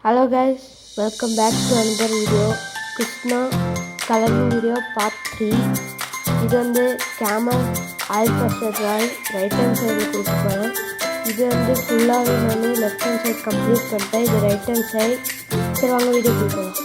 Hello guys, welcome back to another video. Krishna coloring video part 3. இது வந்து camel eye pressure drawing right hand side கொடுக்க போறேன். இது வந்து ஃபுல்லாவே நான் left hand side complete பண்ணிட்டேன். இது right hand side. சரி வாங்க வீடியோ போலாம்.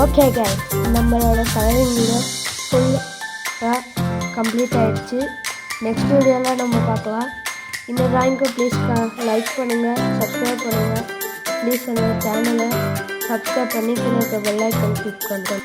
ஓகே கைஸ், நம்மளோட கலரிங் வீடியோ ஃபுல்லாக கம்ப்ளீட் ஆகிடுச்சு. நெக்ஸ்ட் வீடியோவில் நம்ம பார்க்கலாம். இந்த ட்ராயிங்க்கு ப்ளீஸ் லைக் பண்ணுங்கள், சப்ஸ்கிரைப் பண்ணுங்கள். ப்ளீஸ் என்னோடய சேனலை சப்ஸ்கிரைப் பண்ணி கீழே இருக்க பெல் ஐக்கான் கிளிக் பண்ணுங்கள்.